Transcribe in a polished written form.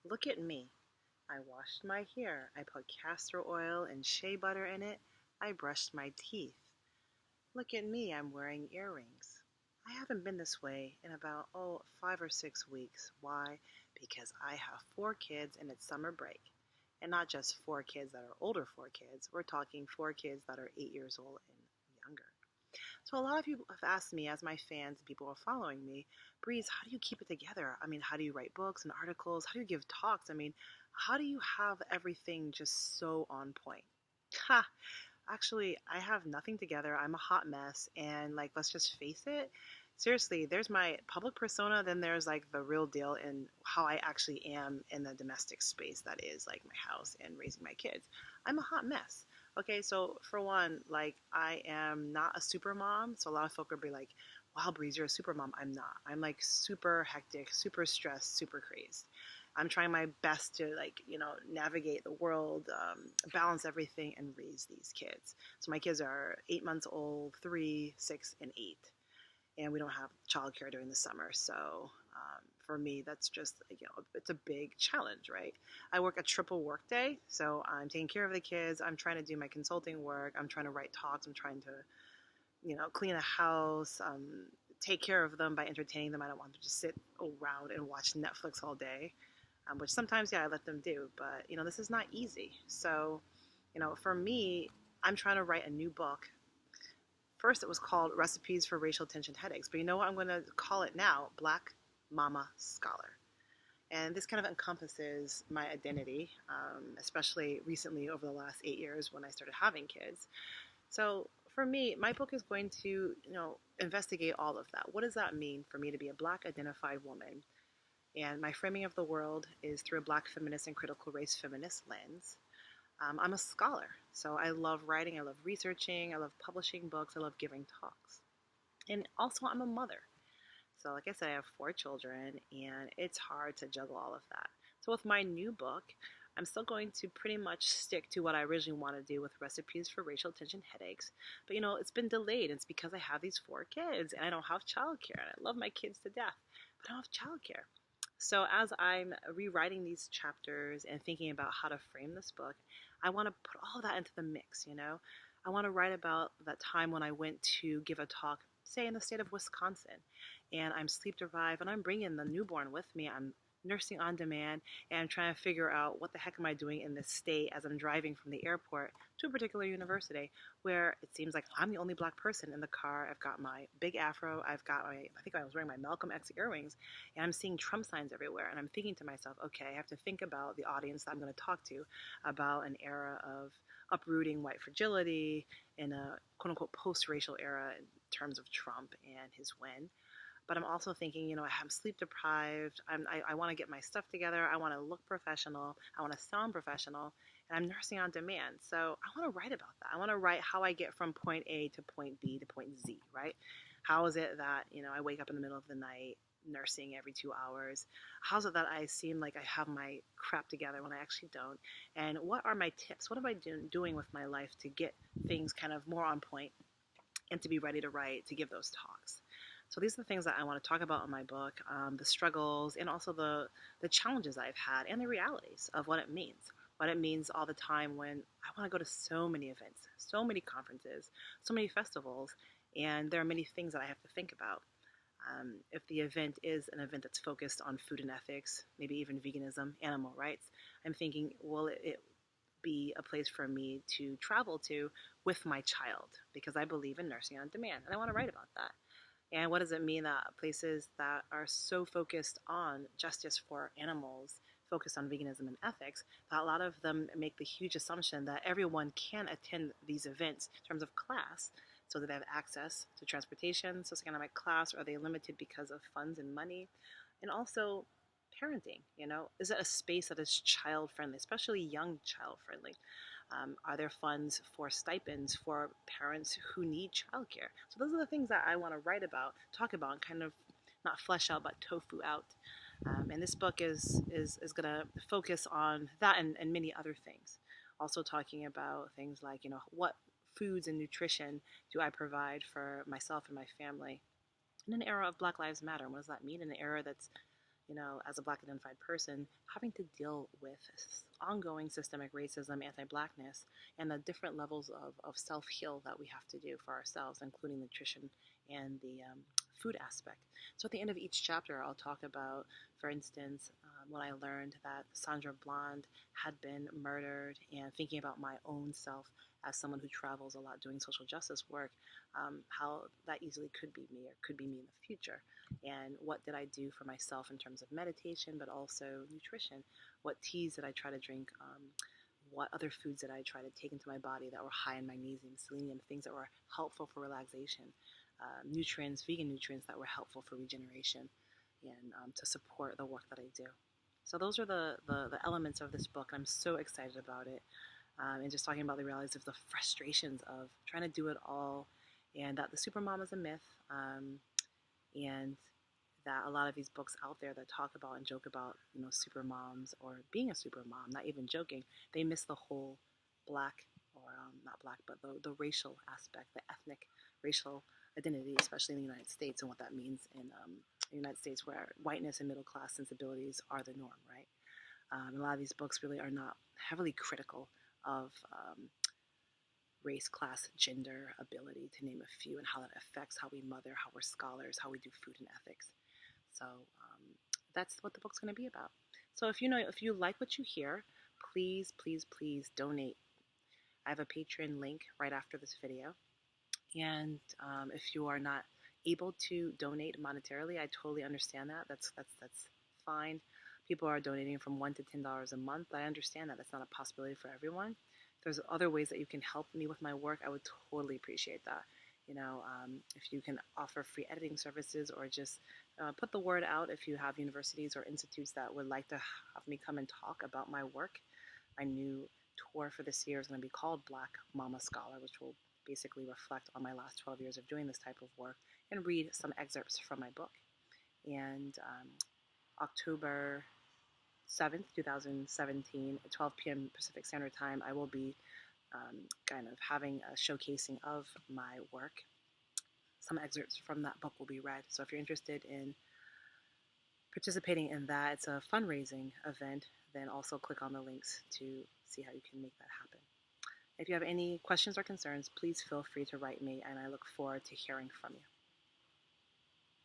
Look at me. I washed my hair. I put castor oil and shea butter in it. I brushed my teeth. Look at me. I'm wearing earrings. I haven't been this way in about, 5 or 6 weeks. Why? Because I have 4 kids and it's summer break. And not just 4 kids that are older 4 kids. We're talking 4 kids that are 8 years old and younger. So a lot of people have asked me, as my fans and people who are following me, Breeze, how do you keep it together? I mean, how do you write books and articles? How do you give talks? I mean, how do you have everything just so on point? Ha! Actually, I have nothing together. I'm a hot mess, and like, let's just face it. Seriously, there's my public persona, then there's like the real deal in how I actually am in the domestic space that is like my house and raising my kids. I'm a hot mess. Okay, so for one, like I am not a super mom, so a lot of folk will be like, "Wow, Breeze, you're a super mom." I'm not. I'm like super hectic, super stressed, super crazed. I'm trying my best to like navigate the world, balance everything, and raise these kids. So my kids are 8 months old, 3, 6, and 8, and we don't have childcare during the summer. So for me, that's just it's a big challenge, right? I work a triple work day, so I'm taking care of the kids. I'm trying to do my consulting work. I'm trying to write talks. I'm trying to clean a house. Take care of them by entertaining them. I don't want them to just sit around and watch Netflix all day, which sometimes, yeah, I let them do. But, this is not easy. So, for me, I'm trying to write a new book. First, it was called Recipes for Racial Tension Headaches. But you know what I'm going to call it now? Black Mama Scholar. And this kind of encompasses my identity, especially recently over the last 8 years when I started having kids. So for me, my book is going to, investigate all of that. What does that mean for me to be a Black identified woman? And my framing of the world is through a Black feminist and critical race feminist lens. I'm a scholar, so I love writing, I love researching, I love publishing books, I love giving talks. And also, I'm a mother. So, like I said, I have 4 children, and it's hard to juggle all of that. So, with my new book, I'm still going to pretty much stick to what I originally want to do with recipes for racial tension headaches. But it's been delayed. It's because I have these 4 kids and I don't have childcare. And I love my kids to death, but I don't have childcare. So as I'm rewriting these chapters and thinking about how to frame this book, I want to put all of that into the mix. I want to write about that time when I went to give a talk, say in the state of Wisconsin, and I'm sleep deprived and I'm bringing the newborn with me. I'm nursing on demand, and I'm trying to figure out what the heck am I doing in this state as I'm driving from the airport to a particular university where it seems like I'm the only Black person in the car. I've got my big afro, I think I was wearing my Malcolm X earrings, and I'm seeing Trump signs everywhere, and I'm thinking to myself, okay, I have to think about the audience that I'm going to talk to about an era of uprooting white fragility in a quote-unquote post-racial era in terms of Trump and his win. But I'm also thinking, I'm sleep deprived. I want to get my stuff together. I want to look professional. I want to sound professional. And I'm nursing on demand. So I want to write about that. I want to write how I get from point A to point B to point Z, right? How is it that, I wake up in the middle of the night nursing every 2 hours? How's it that I seem like I have my crap together when I actually don't? And what are my tips? What am I doing with my life to get things kind of more on point and to be ready to write, to give those talks? So these are the things that I want to talk about in my book, the struggles and also the challenges I've had and the realities of what it means. What it means all the time when I want to go to so many events, so many conferences, so many festivals, and there are many things that I have to think about. If the event is an event that's focused on food and ethics, maybe even veganism, animal rights, I'm thinking, will it be a place for me to travel to with my child? Because I believe in nursing on demand, and I want to write about that. And what does it mean that places that are so focused on justice for animals, focused on veganism and ethics, that a lot of them make the huge assumption that everyone can attend these events in terms of class, so that they have access to transportation, socioeconomic class, or are they limited because of funds and money? And also parenting, is it a space that is child friendly, especially young child friendly? Are there funds for stipends for parents who need childcare? So those are the things that I want to write about, talk about, and kind of not flesh out, but tofu out. And this book is going to focus on that and many other things. Also talking about things like, what foods and nutrition do I provide for myself and my family in an era of Black Lives Matter? And what does that mean in an era that's as a Black identified person, having to deal with ongoing systemic racism, anti Blackness, and the different levels of self heal that we have to do for ourselves, including nutrition and the food aspect. So at the end of each chapter, I'll talk about, for instance, when I learned that Sandra Blonde had been murdered, and thinking about my own self as someone who travels a lot doing social justice work, how that easily could be me or could be me in the future. And what did I do for myself in terms of meditation, but also nutrition? What teas did I try to drink? What other foods did I try to take into my body that were high in magnesium, selenium, things that were helpful for relaxation, nutrients, vegan nutrients that were helpful for regeneration, and to support the work that I do. So those are the elements of this book. I'm so excited about it, and just talking about the realities of the frustrations of trying to do it all, and that the supermom is a myth, and that a lot of these books out there that talk about and joke about, super moms or being a super mom, not even joking, they miss the whole black, or not black, but the racial aspect, the ethnic racial identity, especially in the United States, and what that means in the United States, where whiteness and middle class sensibilities are the norm, right? A lot of these books really are not heavily critical of race, class, gender, ability, to name a few, and how that affects how we mother, how we're scholars, how we do food and ethics. So that's what the book's going to be about. So if you like what you hear, please, please, please donate. I have a Patreon link right after this video, and if you are not able to donate monetarily, I totally understand that. That's fine. People are donating from $1 to $10 a month. I understand that. That's not a possibility for everyone. If there's other ways that you can help me with my work, I would totally appreciate that. If you can offer free editing services, or just put the word out if you have universities or institutes that would like to have me come and talk about my work. My new tour for this year is going to be called Black Mama Scholar, which will basically reflect on my last 12 years of doing this type of work and read some excerpts from my book. And October 7th, 2017, at 12 p.m. Pacific Standard Time, I will be kind of having a showcasing of my work. Some excerpts from that book will be read. So if you're interested in participating in that, it's a fundraising event, then also click on the links to see how you can make that happen. If you have any questions or concerns, please feel free to write me, and I look forward to hearing from you.